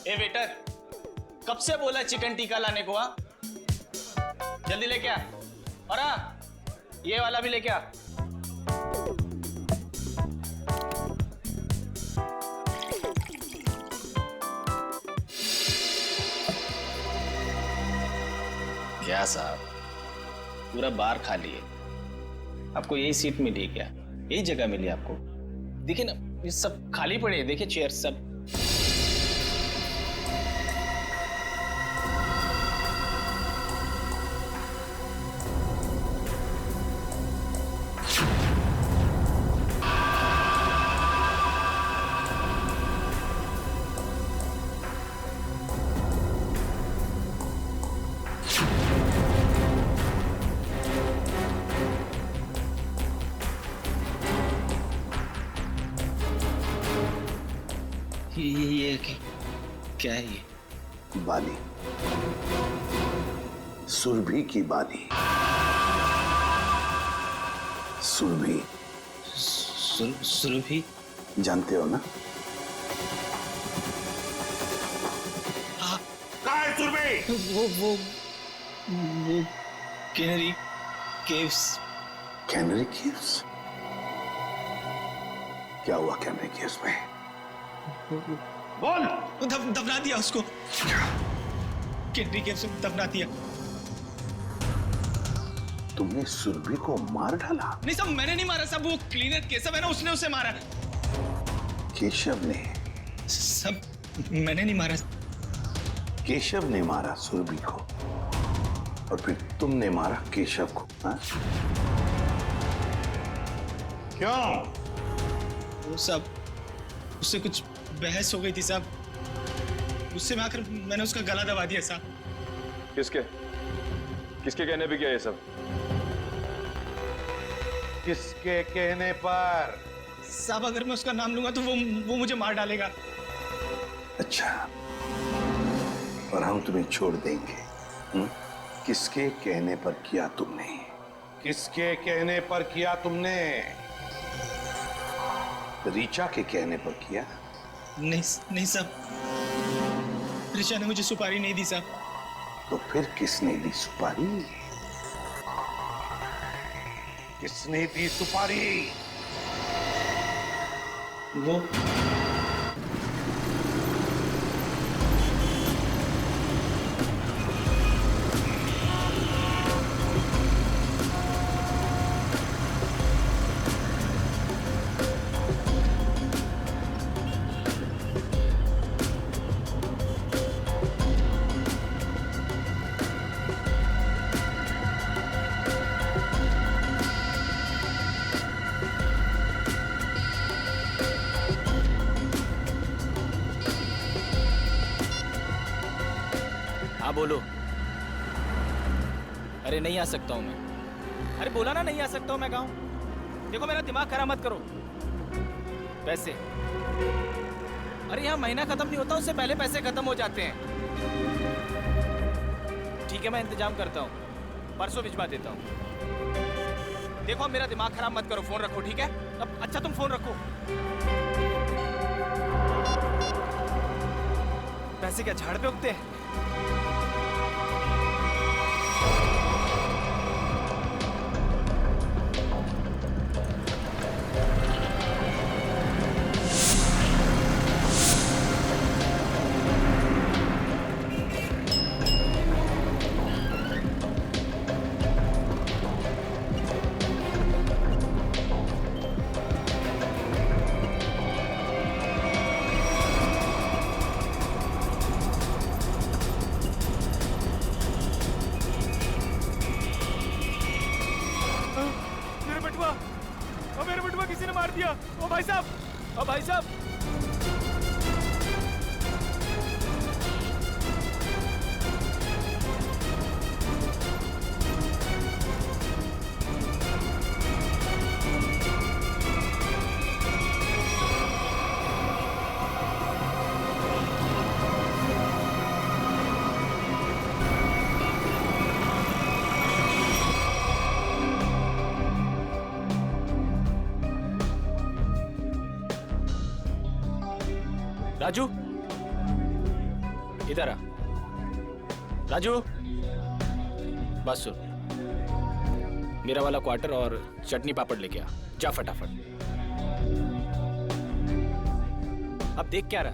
ए waiter, कब से बोला चिकन टिक्का लाने को? हाँ, जल्दी लेके आ। और हाँ, ये वाला भी लेके आ। क्या साहब, पूरा बार खाली है। आपको यही सीट मिली है क्या? यही जगह मिली आपको? देखिए ना, ये सब खाली पड़े हैं। देखिए चेयर सब। ये क्या है ये? बाली, सुरभि की बाली। सुरभि। सुरभि? जानते हो ना? हाँ। कहाँ है सुरभि? वो कैनरी केव्स। Canary caves? क्या हुआ कैनरी केव्स में? बोल। दफना दिया उसको। कैनरी केव्स में दफना दिया। तुमने सुरभि को मार डाला? नहीं साहब, मैंने नहीं मारा साहब, वो क्लीनर केशव है ना, उसने उसे मारा। केशव ने? सब मैंने नहीं मारा। केशव ने मारा सुरभि को और फिर तुमने मारा केशव को? हाँ? क्यों? वो सब उससे कुछ बहस हो गई थी साहब, उससे में आकर मैंने उसका गला दबा दिया साहब। किसके किसके कहने पे किया ये सब? किसके कहने पर? साहब अगर मैं उसका नाम लूंगा तो वो मुझे मार डालेगा। अच्छा, और हम तुम्हें छोड़ देंगे? किसके कहने पर किया तुमने? किसके कहने पर किया तुमने? रीचा के कहने पर किया? नहीं साहब, ऋचा ने मुझे सुपारी नहीं दी साहब। तो फिर किसने दी सुपारी? किसने दी सुपारी? वो हाँ बोलो। अरे नहीं आ सकता हूँ मैं। अरे बोला ना नहीं आ सकता हूँ मैं गाँव। देखो मेरा दिमाग खराब मत करो। पैसे, अरे यहाँ महीना खत्म नहीं होता उससे पहले पैसे खत्म हो जाते हैं। ठीक है मैं इंतजाम करता हूँ, परसों भिजवा देता हूँ। देखो मेरा दिमाग खराब मत करो, फोन रखो ठीक है? अब अच्छा तुम फोन रखो। पैसे क्या झाड़ पे उगते हैं? मेरे बटुआ किसी ने मार दिया। ओ भाई साहब, ओ भाई साहब। राजू, इधर आ राजू, बस सुन, मेरा वाला क्वार्टर और चटनी पापड़ लेके आ, जा फटाफट। अब देख क्या रहा,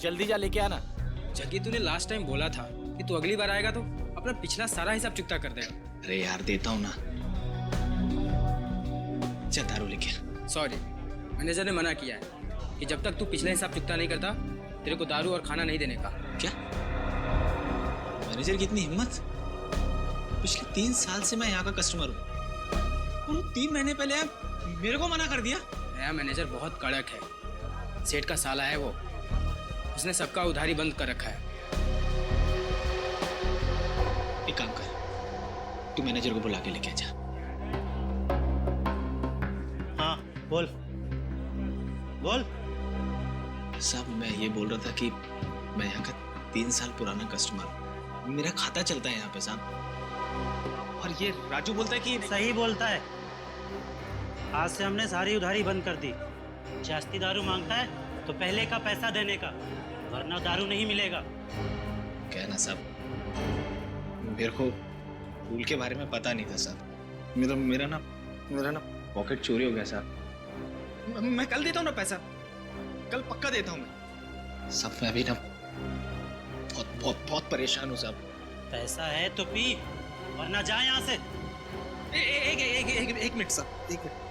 जल्दी जा लेके आना। जग्गी, तूने लास्ट टाइम बोला था कि तू अगली बार आएगा तो अपना पिछला सारा हिसाब चुकता कर देगा। अरे यार देता हूँ ना, चल दारू लेके आ। सॉरी, मैनेजर ने मना किया है कि जब तक तू पिछला हिसाब चुकता नहीं करता तेरे को दारू और खाना नहीं देने का। क्या मैनेजर की इतनी हिम्मत? पिछले 3 साल से मैं यहाँ का कस्टमर हूँ और वो 3 महीने पहले मेरे को मना कर दिया। नया मैनेजर बहुत कड़क है, सेठ का साला है वो, उसने सबका उधारी बंद कर रखा है। एक काम कर, तू मैनेजर को बुला के लेके जा। हाँ बोल बोल। साहब मैं ये बोल रहा था कि मैं यहाँ का 3 साल पुराना कस्टमर हूँ, मेरा खाता चलता है यहाँ पे साहब, और ये राजू बोलता है कि सही बोलता है, आज से हमने सारी उधारी बंद कर दी। जास्ती दारू मांगता है तो पहले का पैसा देने का, वरना दारू नहीं मिलेगा। क्या ना साहब, मेरे को फूल के बारे में पता नहीं था साहब, मेरा ना पॉकेट चोरी हो गया साहब। मैं कल देता हूँ ना पैसा, कल पक्का देता हूँ मैं। सब मैं अभी ना बहुत परेशान हूँ साहब। पैसा है तो पी, वरना जा यहाँ से। एक मिनट साहब, एक मिनट।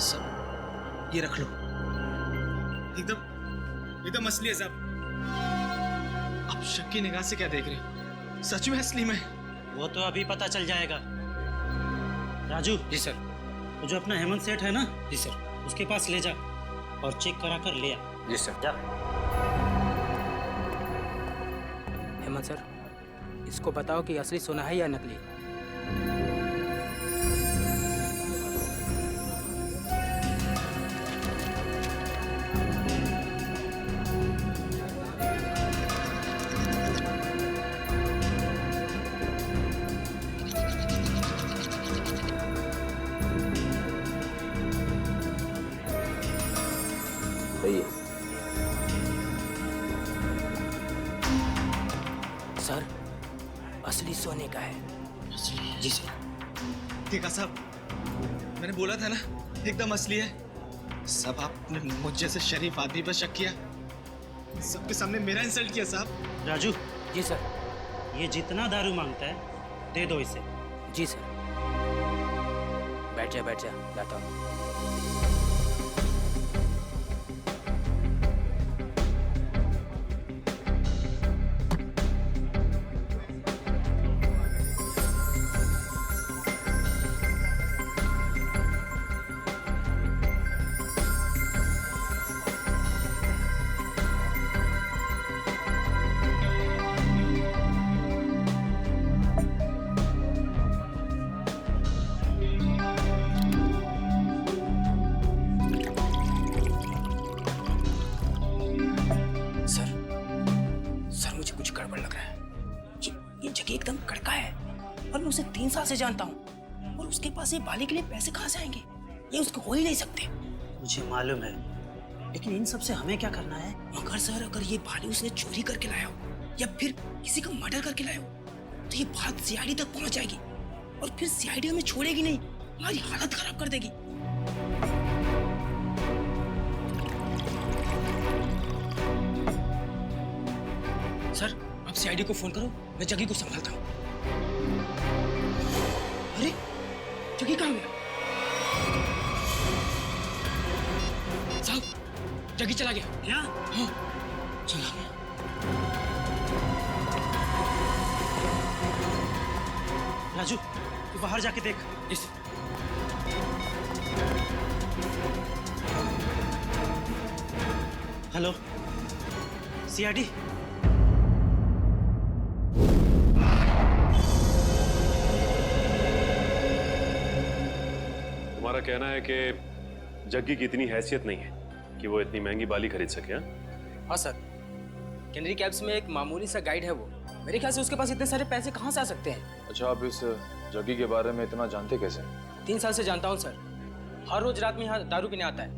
सब ये रख लो, एकदम असली है साहब। आप शक की निगाह से क्या देख रहे हैं? सच में असली में? वो तो अभी पता चल जाएगा। राजू। जी सर। वो जो अपना हेमंत सेठ है ना, जी सर। उसके पास ले जा और चेक करा कर ले आ। जी सर। जा। हेमंत सर, इसको बताओ कि असली सोना है या नकली। सर, असली सोने का है। असली? जी सर। देखा साहब, मैंने बोला था ना एकदम असली है। सब आपने मुझ जैसे शरीफ आदमी पर शक किया, सबके सामने मेरा इंसल्ट किया साहब। राजू। जी सर। ये जितना दारू मांगता है दे दो इसे। जी सर। बैठ जा लाता हूँ। एकदम कड़का है और मैं उसे 3 साल से जानता हूँ, और उसके पास ये बाली के लिए पैसे कहाँ से आएंगे? ये उसको हो ही नहीं सकते। मुझे मालूम है, लेकिन इन सब से हमें क्या करना है? मगर सर, अगर ये बाली उसने चोरी करके लाया हो या फिर किसी का मर्डर करके लाया हो तो ये बात सीआईडी तक पहुंच जाएगी, और फिर सीआईडी हमें छोड़ेगी नहीं, हमारी हालत खराब कर देगी। सर, आप सीआईडी को फोन करो, मैं जग्गी को संभालता हूँ। अरे, जग्गी कहाँ गया? साहब, जग्गी चला गया। क्या? हाँ, चला गया। राजू, तू बाहर जाके देख। इस हेलो, सीआईडी। तुम्हारा कहना है कि जग्गी की इतनी हैसियत नहीं है कि वो इतनी महंगी बाली खरीद सके? हाँ सर, कैनरी कैब्स में एक मामूली सा गाइड है वो। मेरे ख्याल से उसके पास इतने सारे पैसे कहाँ से आ सकते हैं? अच्छा, आप इस जग्गी के बारे में इतना जानते कैसे? 3 साल से जानता हूँ सर। हर रोज रात में यहाँ दारू पीने आता है।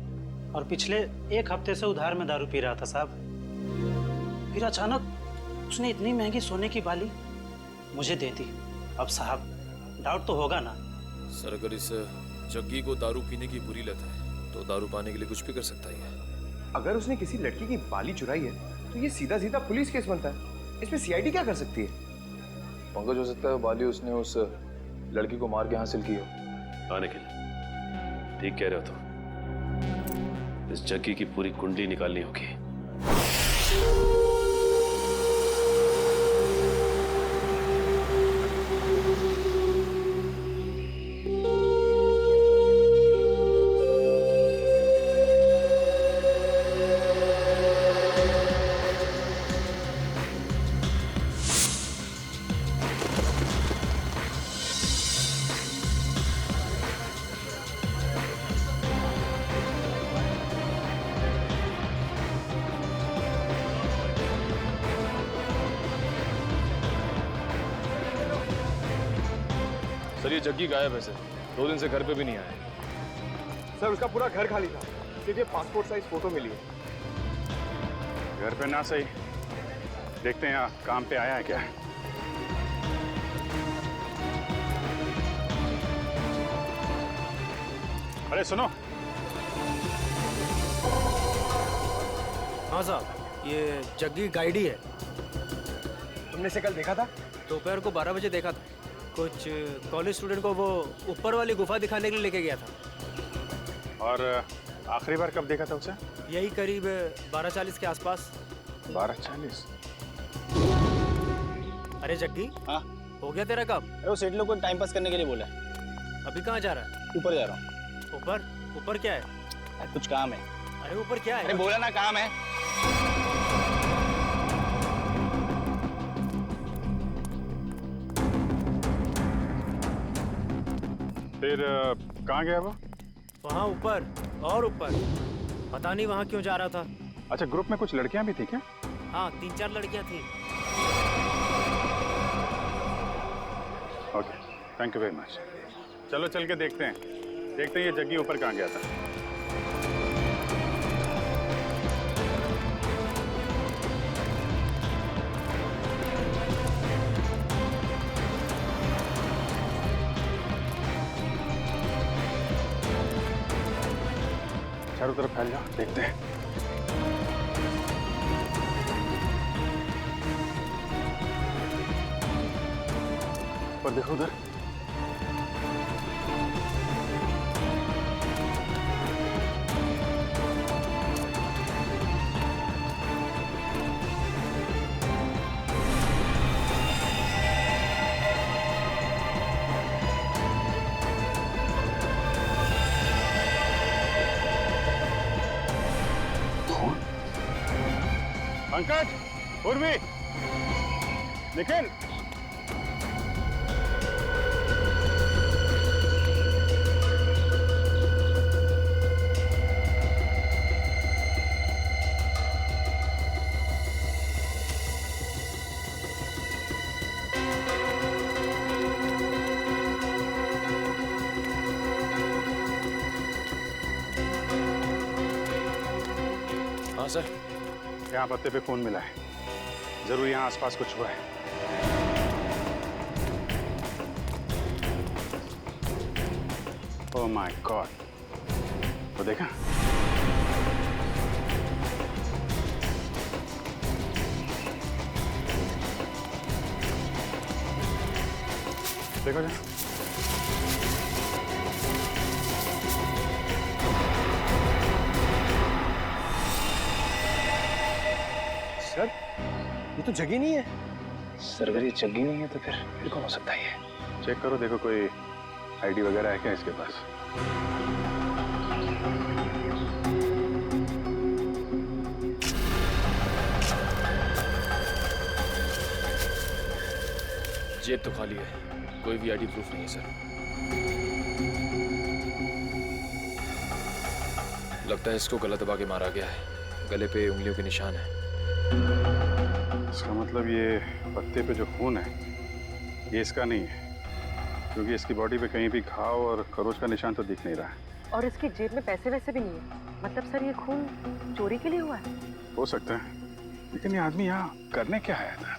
और पिछले 1 हफ्ते से उधार में दारू पी रहा था साहब। फिर अचानक उसने इतनी महंगी सोने की बाली मुझे दे दी। अब साहब डाउट तो होगा ना? सर अगर इस जग्गी को दारू पीने की बुरी लत है तो दारू पाने के लिए कुछ भी कर सकता है। अगर उसने किसी लड़की की बाली चुराई है तो ये सीधा सीधा पुलिस केस बनता है। इसमें सीआईडी क्या कर सकती है? पंकज, हो सकता है बाली उसने उस लड़की को मार के हासिल की हो। हाँ निखिल, ठीक कह रहे हो तुम। इस जग्गी की पूरी कुंडली निकालनी होगी। सर ये जग्गी गायब है सर, 2 दिन से घर पे भी नहीं आया। सर उसका पूरा घर खाली था, सिर्फ ये पासपोर्ट साइज फोटो मिली है। घर पे ना सही, देखते हैं यहाँ काम पे आया है क्या। अरे सुनो। हाँ साहब, ये जग्गी गाइडी है। तुमने इसे कल देखा था? दोपहर को 12 बजे देखा था। कुछ कॉलेज स्टूडेंट को वो ऊपर वाली गुफा दिखाने के लिए लेके गया था। और आखिरी बार कब देखा था उसे? यही करीब 12:40 के आसपास। 12:40? अरे जग्गी, हाँ हो गया तेरा काम? अरे वो सेठ लोग को टाइम पास करने के लिए बोला है। अभी कहाँ जा रहा है? ऊपर जा रहा हूँ। ऊपर? ऊपर क्या है? अरे कुछ काम है। अरे ऊपर क्या है? अरे बोला ना काम है। फिर कहाँ गया वो? वहाँ ऊपर और ऊपर, पता नहीं वहाँ क्यों जा रहा था। अच्छा, ग्रुप में कुछ लड़कियां भी थी क्या? हाँ, 3-4 लड़कियाँ थी। Okay, thank you very much. चलो चल के देखते हैं ये जग्गी ऊपर कहाँ गया था। चारों तरफ फैल जाओ, देखते हैं। पर देखो उधर। पंकज, उर्वी, निखिल, हाँ सर। यहाँ पत्ते पे खून मिला है, जरूर यहाँ आसपास कुछ हुआ है। ओह माय गॉड, वो देखा? देखो जा। सर ये तो जग्गी नहीं है। सर अगर ये जग्गी नहीं है तो फिर कौन हो सकता है ये? चेक करो, देखो कोई आईडी वगैरह है क्या इसके पास। जेब तो खाली है, कोई भी आईडी प्रूफ नहीं है सर। लगता है इसको गला दबा के मारा गया है, गले पे उंगलियों के निशान है। इसका मतलब ये पत्ते पे जो खून है ये इसका नहीं है, क्योंकि इसकी बॉडी पे कहीं भी घाव और खरोच का निशान तो दिख नहीं रहा है। और इसकी जेब में पैसे वैसे भी नहीं है। मतलब सर ये खून चोरी के लिए हुआ है? हो सकता है, लेकिन ये आदमी यहाँ करने क्या आया था?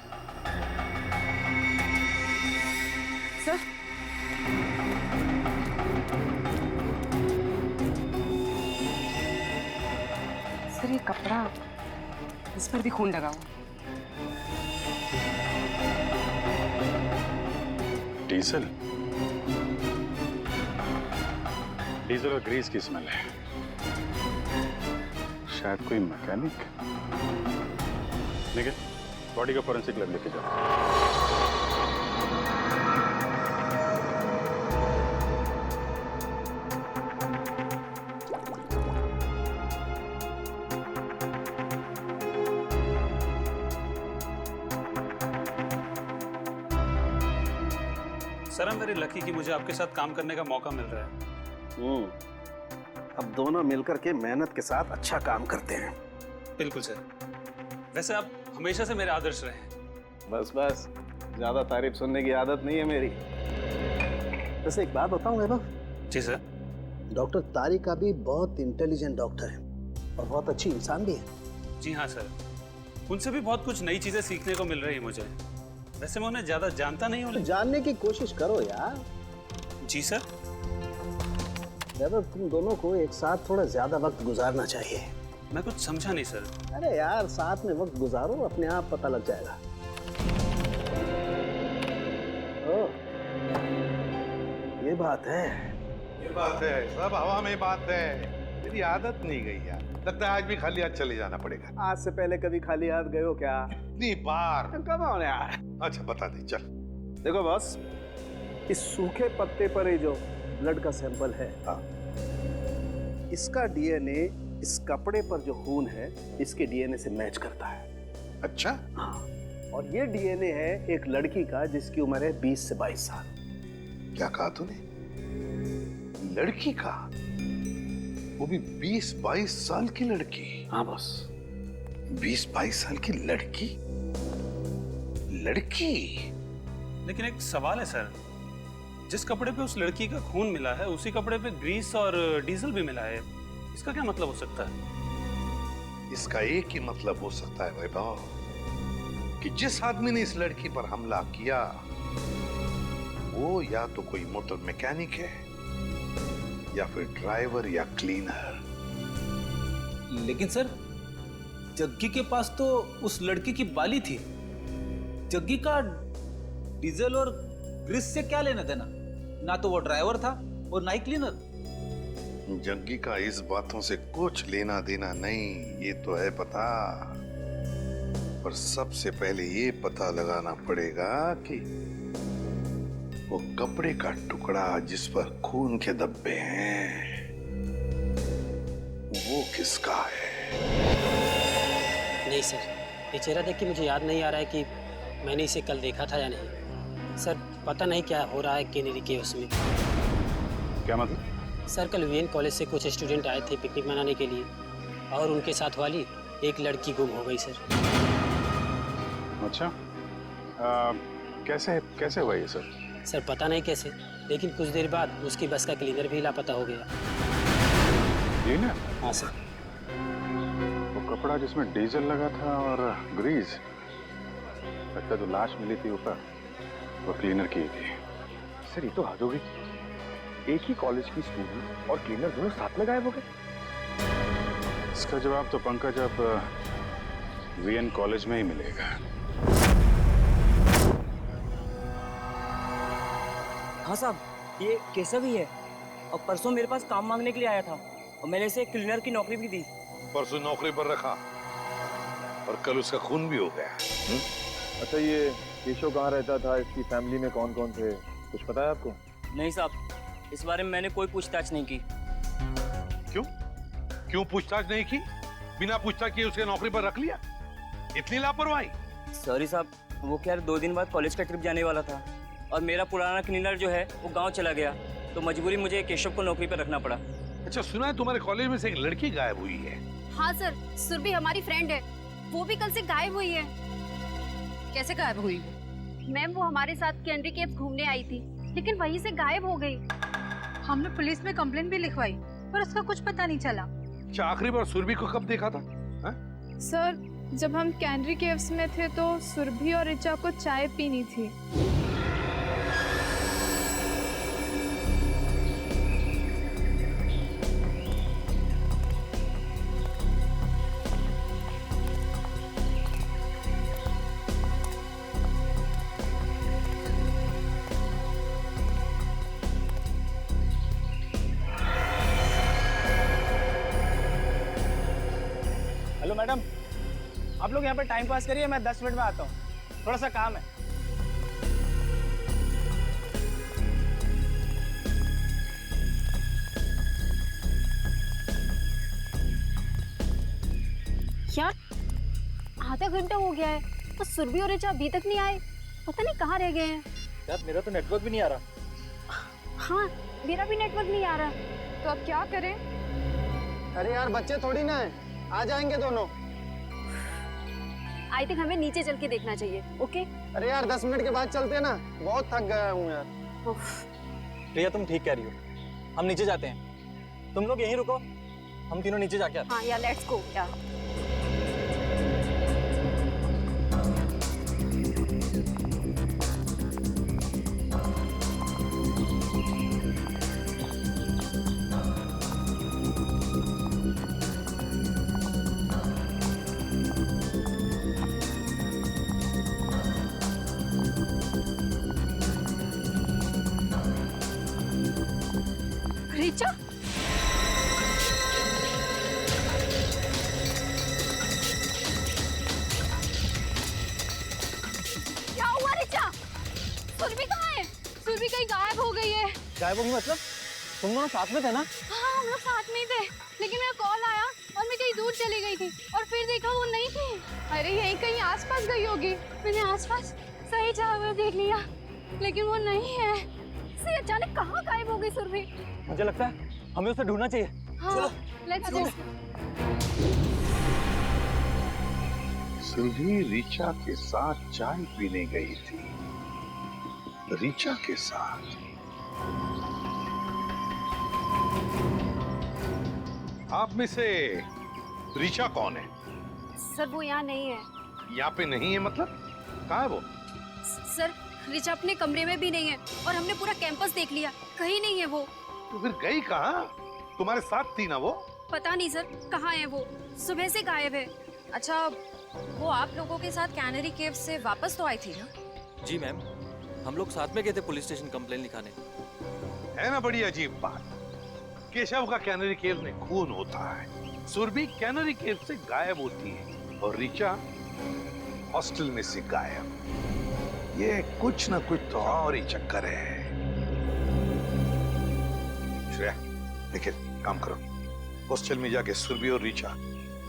सर सर ये कपड़ा, इस पर भी खून लगा हुआ। डीजल डीजल और ग्रीस की स्मेल है। शायद कोई मैकेनिक। ठीक है, बॉडी का फोरेंसिक लैब लेके जाओ। सर I'm very lucky कि मुझे आपके साथ काम करने का मौका मिल रहा है। अब दोनों मिलकर के मेहनत के साथ अच्छा काम करते हैं। बिल्कुल सर। वैसे आप हमेशा से मेरे आदर्श रहे हैं। बस बस, ज्यादा तारीफ सुनने की आदत नहीं है मेरी। वैसे एक बात बताऊं वैभव? जी सर। डॉक्टर तारिक भी बहुत इंटेलिजेंट डॉक्टर है और बहुत अच्छी इंसान भी है। जी हाँ सर, उनसे भी बहुत कुछ नई चीजें सीखने को मिल रही है मुझे। वैसे मैं उन्हें ज्यादा जानता नहीं हूँ। जानने की कोशिश करो यार। जी सर। वैभव, तुम दोनों को एक साथ थोड़ा ज्यादा वक्त गुजारना चाहिए। मैं कुछ समझा नहीं सर। अरे यार, साथ में वक्त गुजारो, अपने आप पता लग जाएगा। ओ, ये बात है। ये बात है, सब हवा में बात है। तेरी आदत नहीं गई यार। लगता है आज भी खाली हाथ चले जाना पड़ेगा। आज से पहले कभी खाली हाथ गए हो क्या? इतनी बार। कब आओ यार। अच्छा बता दे, चल। देखो बॉस, इस सूखे पत्ते पर ये जो ब्लड का सैंपल है, इसका डीएनए इस कपड़े पर जो खून है इसके डीएनए से मैच करता है। अच्छा? हाँ। और ये डीएनए है एक लड़की का जिसकी उम्र है 20 से 22 साल। क्या कहा तूने? लड़की का? वो भी 20-22 साल की लड़की? हाँ बॉस। 20-22 साल की लड़की? लड़की? लेकिन एक सवाल है सर, जिस कपड़े पे उस लड़की का खून मिला है उसी कपड़े पे ग्रीस और डीजल भी मिला है। इसका क्या मतलब हो सकता है? इसका एक ही मतलब हो सकता है वैभव, कि जिस आदमी ने इस लड़की पर हमला किया वो या तो कोई मोटर मैकेनिक है या फिर ड्राइवर या क्लीनर। लेकिन सर, जग्गी के पास तो उस लड़की की बाली थी। जग्गी का डीजल और ग्रीस से क्या लेना देना? ना तो वो ड्राइवर था और ना ही क्लीनर। जग्गी का इस बातों से कुछ लेना देना नहीं, ये तो है पता। पर सबसे पहले ये पता लगाना पड़ेगा कि वो कपड़े का टुकड़ा जिस पर खून के धब्बे हैं वो किसका है। नहीं सर, ये चेहरा देख के मुझे याद नहीं आ रहा है कि मैंने इसे कल देखा था या नहीं। सर पता नहीं क्या हो रहा है केनेरी के उसमें। क्या मतलब? सर कल वीएन कॉलेज से कुछ स्टूडेंट आए थे पिकनिक मनाने के लिए और उनके साथ वाली एक लड़की गुम हो गई सर। अच्छा, कैसे हुआ ये सर? सर पता नहीं कैसे, लेकिन कुछ देर बाद उसकी बस का क्लीनर भी लापता हो गया। क्लीनर? हाँ सर। वो कपड़ा जिसमें डीजल लगा था और ग्रीस, लगता जो लाश मिली थी ऊपर वो क्लीनर की थी। सर ये तो हद हो गई। एक ही कॉलेज की स्टूडेंट और क्लीनर दोनों साथ में गायब हो गए। इसका जवाब तो पंकज अब वीएन कॉलेज में ही मिलेगा। हाँ साहब, ये केशव ही है और परसों मेरे पास काम मांगने के लिए आया था और मैंने इसे क्लीनर की नौकरी भी दी। परसों नौकरी पर रखा और कल उसका खून भी हो गया। अच्छा, ये केशव कहाँ रहता था? इसकी फैमिली में कौन कौन थे? कुछ पता है आपको? नहीं साहब, इस बारे में मैंने कोई पूछताछ नहीं की। क्यों पूछताछ नहीं की? बिना पूछताछ किए उसके नौकरी पर रख लिया? इतनी लापरवाही? सॉरी साहब, वो क्या 2 दिन बाद कॉलेज का ट्रिप जाने वाला था और मेरा पुराना क्लीनर जो है वो गांव चला गया, तो मजबूरी मुझे केशव को नौकरी पर रखना पड़ा। अच्छा, सुना है तुम्हारे कॉलेज में से एक लड़की गायब हुई है? हाँ सर, सुरभि हमारी फ्रेंड है, वो भी कल से गायब हुई है। कैसे गायब हुई? मैम वो हमारे साथ कैंडी केव्स घूमने आई थी लेकिन वहीं से गायब हो गई। हमने पुलिस में कंप्लेंट भी लिखवाई पर उसका कुछ पता नहीं चला। अच्छा, आखिरी बार सुरभि को कब देखा था? सर, जब हम कैनरी केव्स में थे तो सुरभि और ऋचा को चाय पीनी थी। हेलो मैडम, आप लोग यहाँ पे टाइम पास करिए, मैं 10 मिनट में आता हूँ, थोड़ा सा काम है। यार आधा घंटा हो गया है तो सुरभि और ऋचा अभी तक नहीं आए, पता नहीं कहाँ रह गए हैं। यार मेरा तो नेटवर्क भी नहीं आ रहा। हाँ, मेरा भी नेटवर्क नहीं आ रहा। तो अब क्या करें? अरे यार बच्चे थोड़ी ना है, आ जाएंगे दोनों। आई थिंक हमें नीचे चल के देखना चाहिए। ओके? अरे यार 10 मिनट के बाद चलते हैं ना, बहुत थक गया हूँ यार। प्रिया तुम ठीक कह रही हो, हम नीचे जाते हैं, तुम लोग यहीं रुको, हम तीनों नीचे जाके आते हैं। हाँ यार, लेट्स गो यार। ऋचा, क्या हुआ ऋचा? सुरभि कहाँ है? सुरभि कहीं गायब हो गई है। गायब होगी मतलब? तुम दोनों साथ में थे ना? हाँ, हम लोग साथ में ही थे, लेकिन मेरा कॉल आया और मैं कहीं दूर चली गई थी और फिर देखा वो नहीं थी। अरे यहीं कहीं आसपास गई होगी। मैंने आसपास सही जगह पर देख लिया, लेकिन वो नहीं है। से अचानक कहाँ गायब हो गई सुरभि? मुझे लगता है हमें उसे ढूंढना चाहिए। हाँ, लेट्स गो। सुरभि ऋचा के साथ चाय पीने गई थी। ऋचा के साथ? आप में से ऋचा कौन है? सर वो यहाँ नहीं है। यहाँ पे नहीं है मतलब? कहाँ है वो? सर ऋचा अपने कमरे में भी नहीं है और हमने पूरा कैंपस देख लिया, कहीं नहीं है वो। तो फिर गई कहाँ? तुम्हारे साथ थी ना वो? पता नहीं सर, कहाँ है वो, सुबह से गायब है। अच्छा, वो आप लोगों के साथ कैनरी केव से वापस तो आई थी ना? जी मैम, हम लोग साथ में गए थे पुलिस स्टेशन कंप्लेन लिखाने। है ना बड़ी अजीब बात। केशव का कैनरी केव में खून होता है, सुरभि कैनरी केव से गायब होती है और ऋचा हॉस्टल में से गायब। ये कुछ ना कुछ तो और ही चक्कर है। श्रेया, निखिल, काम करो, हॉस्टल में जाके सुरभि और ऋचा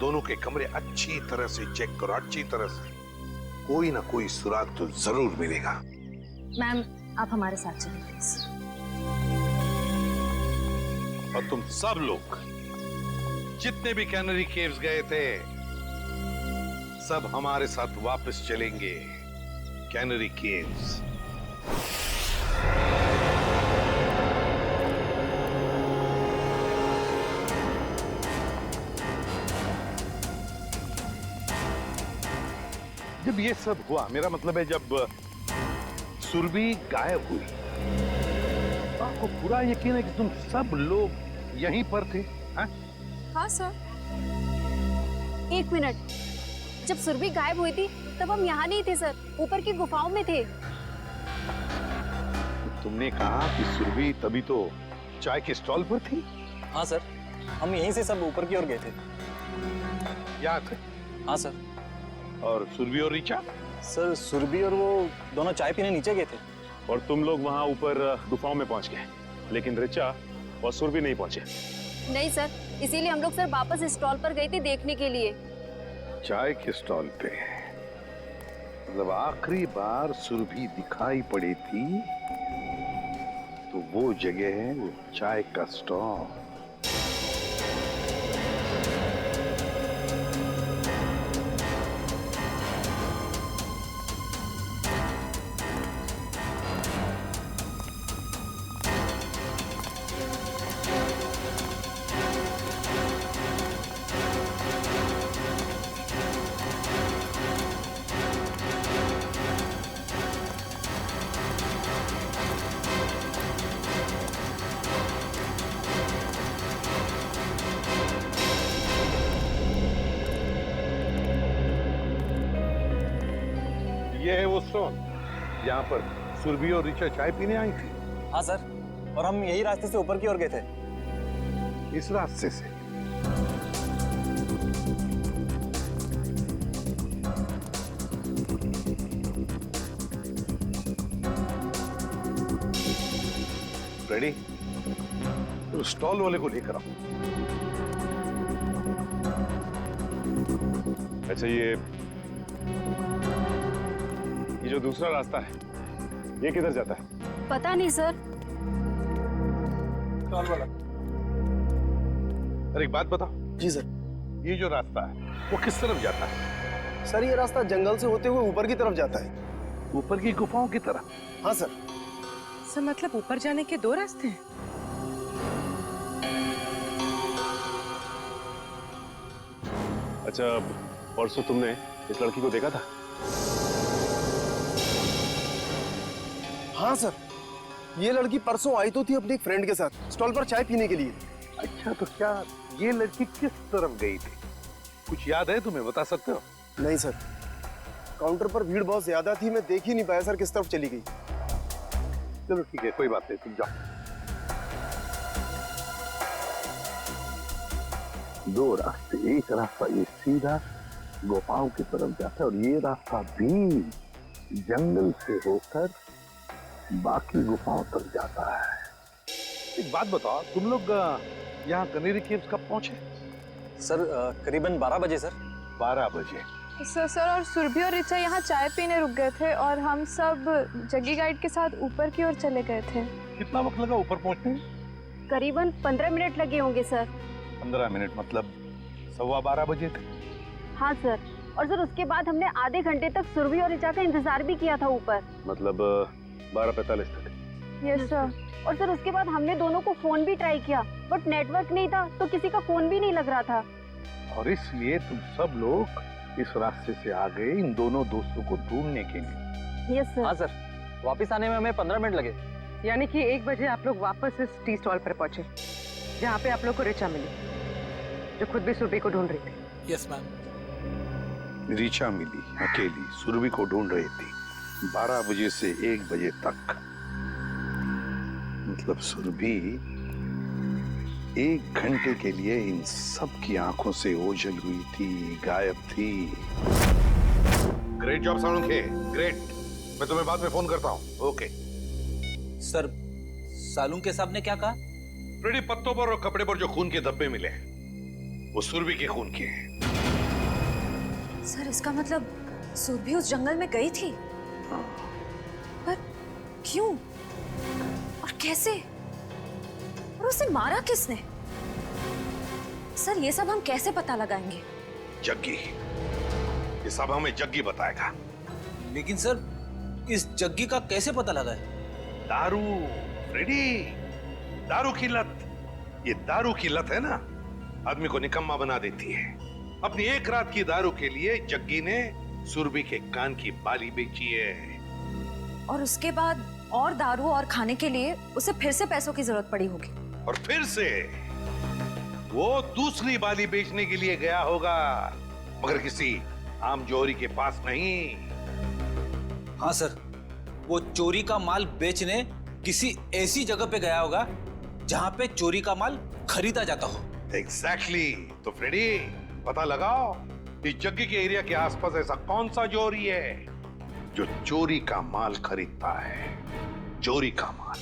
दोनों के कमरे अच्छी तरह से चेक करो, अच्छी तरह से। कोई ना कोई सुराग तो जरूर मिलेगा। मैम, आप हमारे साथ चलिए प्लीज। और तुम सब लोग जितने भी कैनरी केव्स गए थे, सब हमारे साथ वापस चलेंगे कैनरी केव्स। जब ये सब हुआ, मेरा मतलब है जब सुरभि गायब हुई, आपको पूरा यकीन है कि तुम सब लोग यहीं पर थे? हाँ सर। एक मिनट, जब सुरभि गायब हुई थी तब हम यहाँ नहीं थे सर, ऊपर की गुफाओं में थे। तुमने कहा कि सुरभि तभी तो चाय के स्टॉल पर थी? हाँ सर, हम यहीं से सब ऊपर की ओर गए थे। याद है? हाँ सर। और सुरभि और ऋचा? सर सुरभि और वो दोनों चाय पीने नीचे गए थे। और तुम लोग वहां ऊपर गुफाओं में पहुंच गए, लेकिन ऋचा और सुरभि नहीं पहुंचे। नहीं सर, इसीलिए हम लोग सर वापस स्टॉल पर गए थे देखने के लिए। चाय के स्टॉल पे? मतलब आखिरी बार सुरभि दिखाई पड़ी थी तो वो जगह है वो चाय का स्टॉल। ये है वो स्टॉल यहाँ पर सुरभि और ऋचा चाय पीने आई थी। हाँ सर, और हम यही रास्ते से ऊपर की ओर गए थे। इस रास्ते से? रेडी? तो स्टॉल वाले को लेकर आओ। अच्छा, ये जो दूसरा रास्ता है ये किधर जाता है? पता नहीं सर। स्टॉल वाला, अरे एक बात बताओ। जी सर। ये जो रास्ता है वो किस तरफ जाता है? सर ये रास्ता जंगल से होते हुए ऊपर की तरफ जाता है। ऊपर की गुफाओं की तरफ? हाँ सर। सर मतलब ऊपर जाने के 2 रास्ते हैं? अच्छा, परसों तुमने इस लड़की को देखा था? हाँ सर, ये लड़की परसों आई तो थी अपनी एक फ्रेंड के साथ स्टॉल पर चाय पीने के लिए। अच्छा, तो क्या ये लड़की किस तरफ गई थी? कुछ याद है तुम्हें, बता सकते हो? नहीं सर, काउंटर पर भीड़ बहुत ज्यादा थी, मैं देख ही नहीं पाया सर किस तरफ चली गई। चलो ठीक है, कोई बात नहीं, तुम जाओ। 2 रास्ते, एक रास्ता ये सीधा गुफाओं की तरफ जाता है और ये रास्ता भी जंगल से होकर बाकी गुफाओं तक जाता है। एक बात बताओ, तुम लोग यहाँ कनेरी केव्स कब पहुंचे? सर करीबन 12 बजे सर। 12 बजे? सर और सुरभि और ऋचा यहाँ चाय पीने रुक गए थे और हम सब जग्गी गाइड के साथ ऊपर की ओर चले गए थे। कितना वक्त लगा ऊपर पहुंचने में? करीबन 15 मिनट लगे होंगे सर। 15 मिनट मतलब 12:15 बजे थे? हाँ सर, और सर उसके बाद हमने आधे घंटे तक सुरभि और ऋचा का इंतजार भी किया था ऊपर। मतलब 12:45 तक? Yes sir. और सर उसके बाद हमने दोनों को फोन भी ट्राई किया, बट नेटवर्क नहीं था तो किसी का फोन भी नहीं लग रहा था। और इसलिए तुम सब लोग इस रास्ते से आ गए इन दोनों दोस्तों को ढूंढने के लिए? Yes sir. हाँ सर, वापस आने में हमें 15 मिनट लगे। यानी कि 1 बजे आप लोग वापस इस टी स्टॉल पर पहुंचे जहाँ पे आप लोग को ऋचा मिली, जो खुद भी सुरभि को ढूंढ रही थी। Yes ma'am. ऋचा मिली अकेली, सुरभि को ढूंढ रही थी 12 बजे से 1 बजे तक। मतलब सुरभि 1 घंटे के लिए इन सब की आंखों से ओझल हुई थी, गायब थी। Great job Salunkhe, great. मैं तुम्हें बाद में फोन करता हूँ। ओके सर, सालुंखे साहब ने क्या कहा? फ्रेडी, पत्तों पर और कपड़े पर जो खून के धब्बे मिले वो सुरभि के खून के हैं। सर इसका मतलब सुरभि उस जंगल में गई थी? पर क्यों और कैसे और उसे मारा किसने? सर ये सब हम कैसे पता लगाएंगे? जग्गी, ये सब हमें जग्गी बताएगा। लेकिन सर इस जग्गी का कैसे पता लगाए? दारू फ्रेडी, दारू की लत। ये दारू की लत है ना, आदमी को निकम्मा बना देती है। अपनी 1 रात की दारू के लिए जग्गी ने सुरभि के कान की बाली बेची है। और उसके बाद और दारू और खाने के लिए उसे फिर से पैसों की जरूरत पड़ी होगी। और फिर से वो दूसरी बाली बेचने के लिए गया होगा, मगर किसी आम जोहरी के पास नहीं। हाँ सर, वो चोरी का माल बेचने किसी ऐसी जगह पे गया होगा जहां पे चोरी का माल खरीदा जाता हो। एग्जैक्टली। तो फ्रेडी, पता लगाओ इस जग्गी के एरिया के आसपास ऐसा कौन सा जोहरी है जो चोरी का माल खरीदता है। चोरी का माल।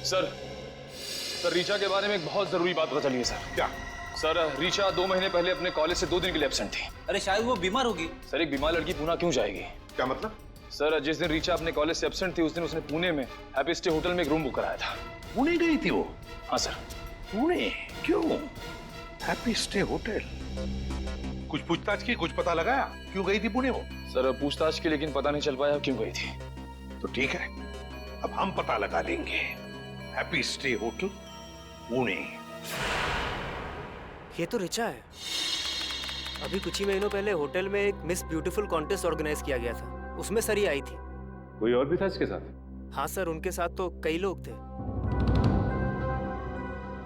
सर ऋचा के बारे में एक बहुत जरूरी बात पता चली है सर। क्या? सर ऋचा 2 महीने पहले अपने कॉलेज से 2 दिन के लिए एब्सेंट थी। अरे शायद वो बीमार होगी। सर एक बीमार लड़की पुणे क्यों जाएगी? क्या मतलब? सर जिस दिन ऋचा अपने कॉलेज से एब्सेंट थी उस दिन उसने पुणे में हैप्पी स्टे होटल में एक रूम बुक कराया था। पुणे गई थी वो? हाँ सर। पुणे क्यों? Happy stay hotel? कुछ पूछताछ की, कुछ पता लगाया क्यों गई थी पुणे वो? सर पूछताछ की, लेकिन पता नहीं चल पाया क्यों गई थी। तो ठीक है, अब हम पता लगा लेंगे। Happy stay hotel Pune. ये तो ऋचा है। अभी कुछ ही महीनों पहले होटल में एक मिस ब्यूटीफुल कॉन्टेस्ट ऑर्गेनाइज किया गया था, उसमें सरी आई थी। कोई और भी था इसके साथ? हाँ सर, उनके साथ तो कई लोग थे।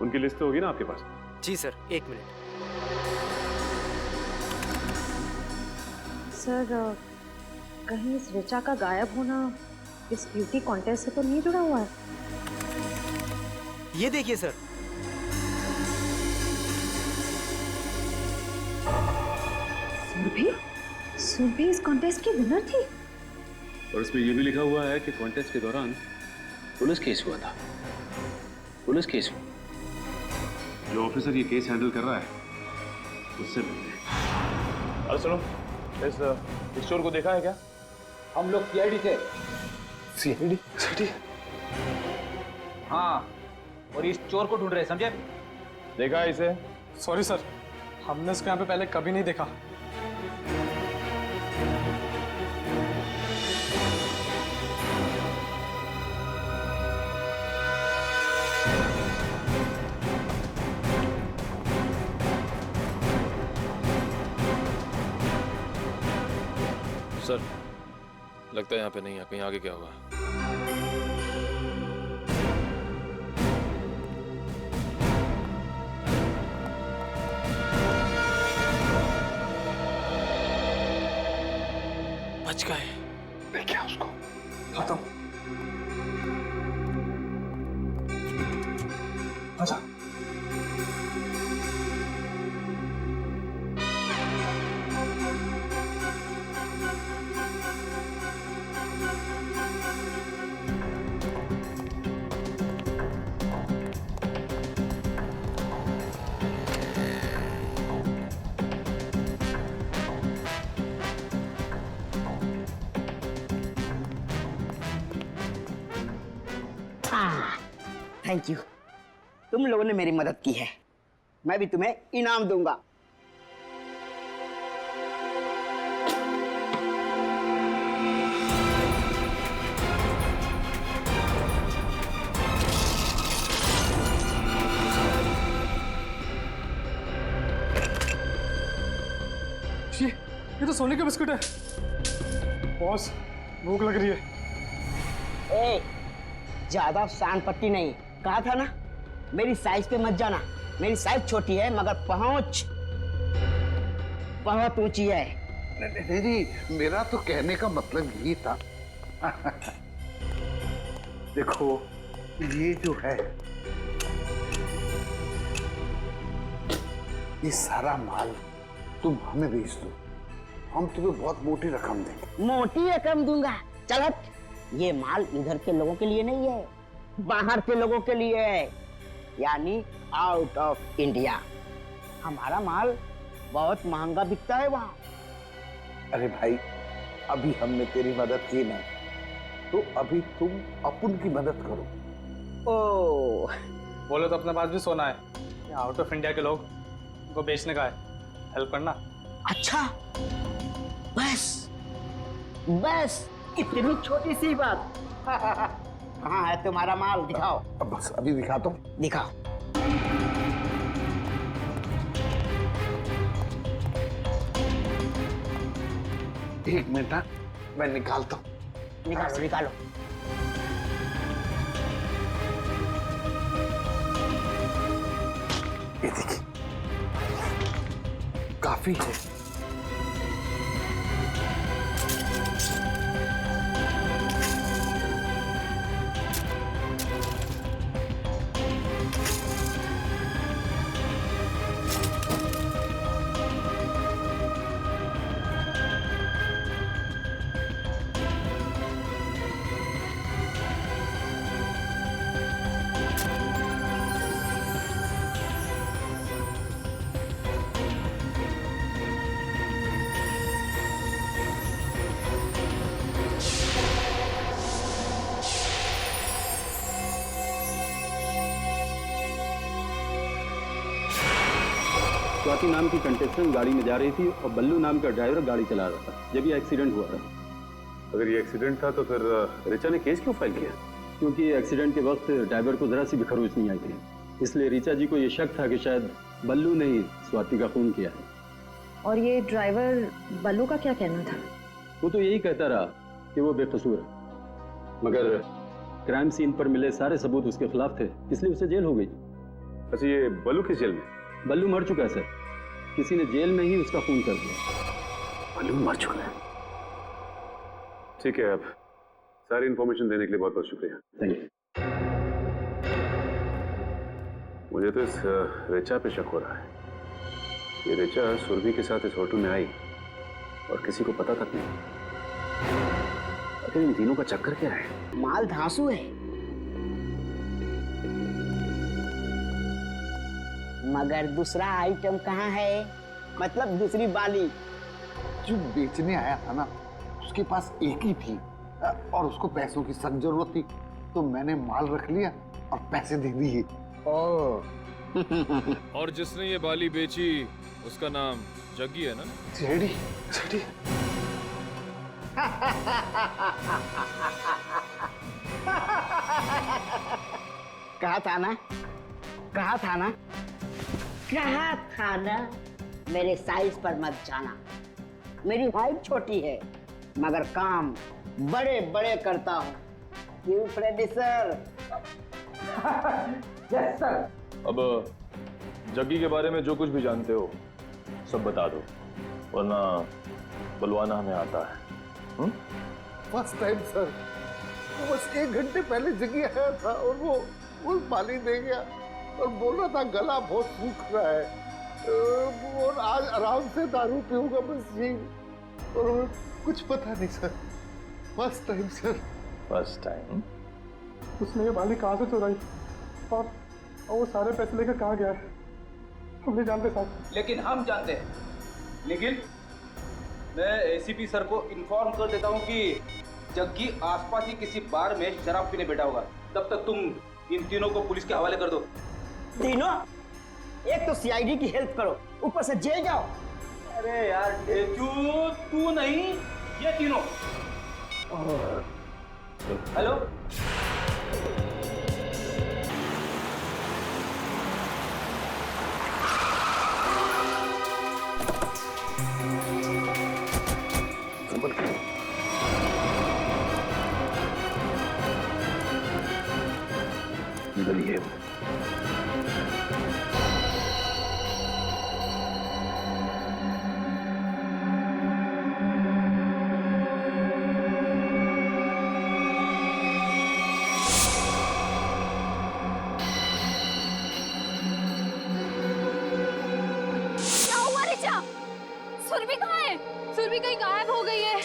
उनकी लिस्ट तो होगी ना आपके पास? जी सर, 1 मिनट। सर कहीं इस ऋचा का गायब होना इस ब्यूटी कॉन्टेस्ट से तो नहीं जुड़ा हुआ है? ये देखिए सर, सुरभि इस कॉन्टेस्ट की विनर थी। और इसमें यह भी लिखा हुआ है कि कॉन्टेस्ट के दौरान पुलिस केस हुआ था। पुलिस केस हुआ। जो ऑफिसर ये केस हैंडल कर रहा है उससे मिलते हैं। अरे सुनो, इस चोर को देखा है क्या? हम लोग सीआईडी से। सीआईडी? हाँ, और इस चोर को ढूंढ रहे हैं, समझे? देखा है इसे? सॉरी सर, हमने इसको यहाँ पे पहले कभी नहीं देखा। सर, लगता है यहाँ पे नहीं है, कहीं आगे क्या होगा? बच गए। देखिए उसको। खत्म। आजा। थैंक यू, तुम लोगों ने मेरी मदद की है, मैं भी तुम्हें इनाम दूंगा। ये तो सोने का बिस्कुट है। बॉस, भूख लग रही है। ए, ज्यादा शान पट्टी नहीं, कहा था ना मेरी साइज पे मत जाना। मेरी साइज छोटी है मगर पहुंच बहुत ऊंची है। नहीं, मेरा तो कहने का मतलब यही था। देखो ये जो है, ये सारा माल तुम हमें बेच दो, हम तुम्हें बहुत मोटी रकम देंगे। मोटी रकम दूंगा? चल हट, ये माल इधर के लोगों के लिए नहीं है, बाहर के लोगों के लिए है, यानी आउट ऑफ इंडिया। हमारा माल बहुत महंगा बिकता है वहाँ। अरे भाई, अभी हमने तेरी मदद की नहीं, तो अभी तुम अपन की मदद करो। ओ, बोले तो अपने पास भी सोना है, आउट ऑफ इंडिया के लोग उनको बेचने का है, हेल्प करना। अच्छा, बस बस इतनी छोटी सी बात। कहाँ है तुम्हारा माल, दिखाओ। अब बस अभी दिखा दो। दिखाओ। एक मिनट, मैं निकालता हूँ। निकालो निकालो। ये देखिए, काफी है। स्वाति नाम की कंटेस्टेंट गाड़ी में जा रही थी और बल्लू नाम का ड्राइवर गाड़ी चला रहा था जब ये एक्सीडेंट हुआ था। अगर ये एक्सीडेंट था तो फिर ऋचा ने केस क्यों फाइल किया? क्योंकि एक्सीडेंट के वक्त ड्राइवर को जरा सी भी खरोच नहीं आई थी, इसलिए ऋचा जी को ये शक था कि शायद बल्लू ने ही स्वाति का खून किया है। और ये ड्राइवर बल्लू का क्या कहना था? वो तो यही कहता रहा कि वो बेकसूर है, मगर क्राइम सीन पर मिले सारे सबूत उसके खिलाफ थे, इसलिए उसे जेल हो गई। अच्छा, ये बल्लू किस जेल में? बल्लू मर चुका है सर, किसी ने जेल में ही उसका खून कर दिया। बल्लू मर चुका है? ठीक है, अब सारी इंफॉर्मेशन देने के लिए बहुत बहुत शुक्रिया। Thank you. मुझे तो इस ऋचा पे शक हो रहा है। ये ऋचा सुरभि के साथ इस होटल में आई और किसी को पता तक नहीं। आखिर इन तीनों का चक्कर क्या है? माल धांसू है, मगर दूसरा आइटम कहाँ है? मतलब दूसरी बाली। जो बेचने आया था ना, उसके पास एक ही थी और उसको पैसों की सख्त जरूरत थी, तो मैंने माल रख लिया और पैसे दे दिए। और जिसने ये बाली बेची उसका नाम जग्गी है ना? JD, JD. कहा था ना, कहा था ना, कहा था ना, मेरे साइज पर मत जाना। मेरी हाइट छोटी है मगर काम बड़े बड़े करता हूँ। क्यों फ्रेडी सर? Yes sir. अब जग्गी के बारे में जो कुछ भी जानते हो सब बता दो, वरना बुलवाना हमें आता है। फर्स्ट टाइम सर, तो बस 1 घंटे पहले जगी आया था और वो पानी दे गया और बोल रहा था गला बहुत सूख रहा है और आज आराम से दारू पीऊंगा बस यही, और कुछ पता नहीं sir. First time sir. First time? उसने ये बाली कहाँ से चुराई और वो सारे पैसे लेकर कहाँ गया है हम नहीं जानते साहब। लेकिन हम जानते हैं। निखिल, मैं एसीपी सर को इन्फॉर्म कर देता हूँ कि जग्गी आसपास ही किसी बार में शराब पीने बैठा होगा। तब तक तुम इन तीनों को पुलिस के हवाले कर दो। तीनों? एक तो सीआईडी की हेल्प करो, ऊपर से जेल जाओ। अरे यार ढेचू, तू नहीं, ये तीनों। हेलो, निकलिए। सुरभि कहाँ है? सुरभि कहीं गायब हो गई है।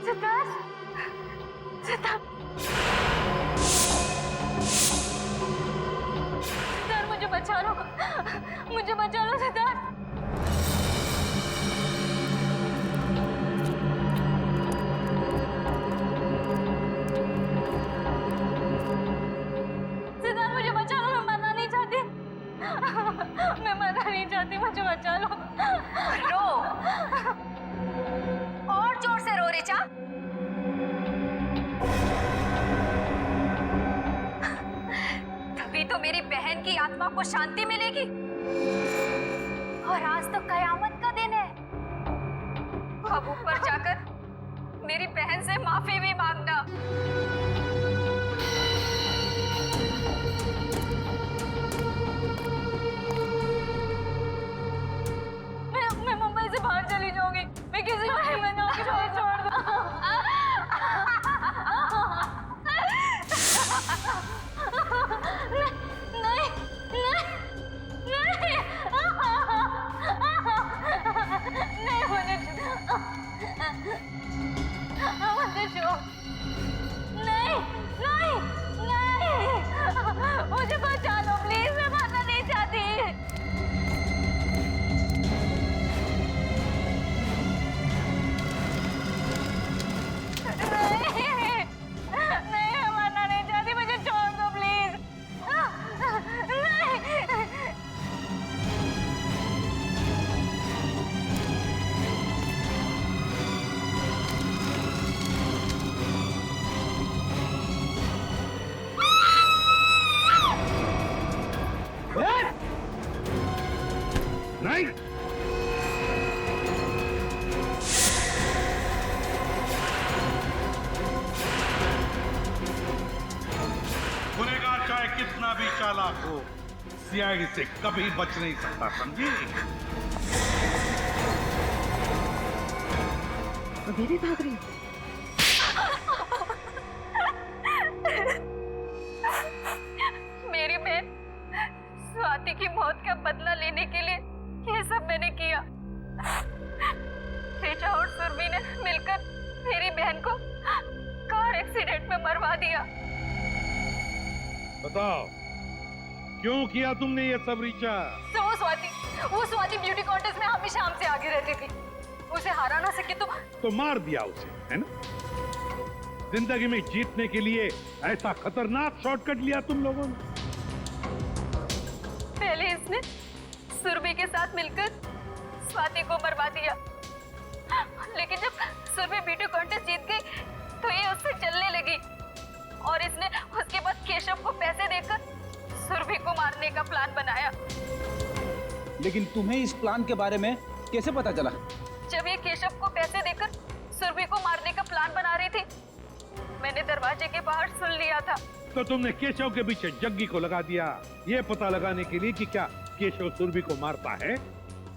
सिद्धार्थ, सिद्धार्थ, सिद्धार्थ मुझे बचा लो, मुझे बचा लो सिद्धार्थ। मुझे बचा लो। रो, और जोर से रो ऋचा। तभी तो मेरी बहन की आत्मा को शांति मिलेगी। और आज तो कयामत का दिन है। अब ऊपर जाकर मेरी बहन से माफी भी मांगना। बाहर चली जाऊंगी, मैं किसी को नहीं मनाऊंगी, छोड़ दो। नहीं, मुझे छोड़। नहीं, मुझे बचा लो प्लीज, मैं मरना नहीं चाहती। चालाक हो, सीआईडी से कभी बच नहीं सकता, समझी? अभी भी भाग रही? मेरी बहन स्वाति की मौत का बदला लेने के लिए ये सब मैंने किया। ऋचा और सुरभि ने मिलकर मेरी बहन को कार एक्सीडेंट में मरवा दिया। बताओ, क्यों किया तुमने ये सब ऋचा? तो वो स्वाति ब्यूटी कॉन्टेस्ट में हमेशा हमसे आगे रहती थी। उसे हरा ना सके तो मार दिया उसे, है ना? जिंदगी में जीतने के लिए ऐसा खतरनाक शॉर्टकट लिया तुम लोगों ने। पहले इसने सुरभि के साथ मिलकर स्वाति को मरवा दिया, लेकिन जब सुरभि ब्यूटी कॉन्टेस्ट जीत गई तो ये उससे जलने लगी और इसने उसके बाद केशव को पैसे देकर सुरभि को मारने का प्लान बनाया। लेकिन तुम्हें इस प्लान के बारे में कैसे पता चला? जब ये केशव को पैसे देकर सुरभि को मारने का प्लान बना रही थी, मैंने दरवाजे के बाहर सुन लिया था। तो तुमने केशव के पीछे जग्गी को लगा दिया, ये पता लगाने के लिए कि क्या केशव सुरभि को मारता है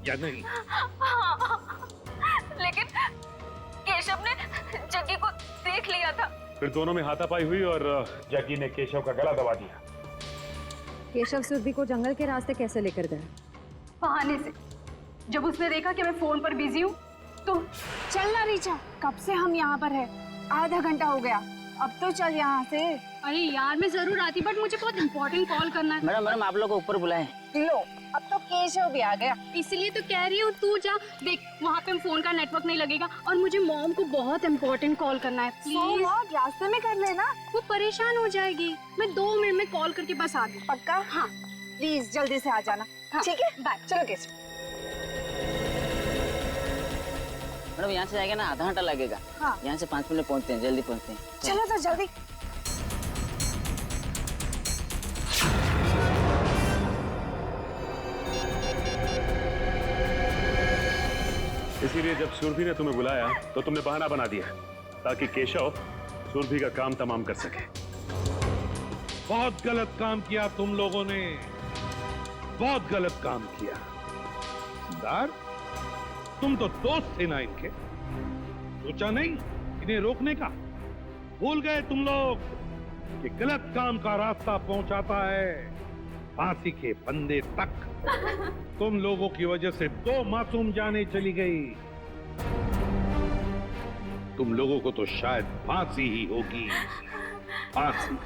या नहीं? लेकिन केशव ने जग्गी को देख लिया था। फिर दोनों में हाथापाई हुई और जग्गी ने केशव का गला दबा दिया। केशव सुरभि को जंगल के रास्ते कैसे लेकर गए? बहाने से। जब उसने देखा कि मैं फोन पर बिजी हूँ तो चल ना रीचा, कब से हम यहाँ पर है, आधा घंटा हो गया, अब तो चल यहाँ से। अरे यार मैं जरूर आती, बट मुझे बहुत इम्पोर्टेंट कॉल करना है। मैडम आप लोग को ऊपर बुलाएं। लो, अब तो केशव भी आ गया। इसलिए तो कह रही हूँ तू जा, देख वहाँ पे फोन का नेटवर्क नहीं लगेगा और मुझे मॉम को बहुत इम्पोर्टेंट कॉल करना है। प्लीज रास्ते में कर लेना, वो परेशान हो जाएगी। मैं 2 मिनट में कॉल करके बस आ गई। पक्का? हाँ प्लीज जल्दी से आ जाना। ठीक है, बाय। चलो केशव। मैडम यहाँ से जाएगा ना, आधा घंटा लगेगा। हाँ। यहाँ से 5 मिनट पहुँचते हैं, जल्दी पहुँचते हैं। चलो तो जल्दी। इसीलिए जब सुरभि ने तुम्हें बुलाया तो तुमने बहाना बना दिया ताकि केशव सुरभि का काम तमाम कर सके। बहुत गलत काम किया तुम लोगों ने, बहुत गलत काम किया। सिद्धार्थ, तुम तो दोस्त थे ना इनके, सोचा नहीं इन्हें रोकने का? भूल गए तुम लोग कि गलत काम का रास्ता पहुंचाता है फांसी के फंदे तक। तुम लोगों की वजह से 2 मासूम जानें चली गई। तुम लोगों को तो शायद फांसी ही होगी, फांसी।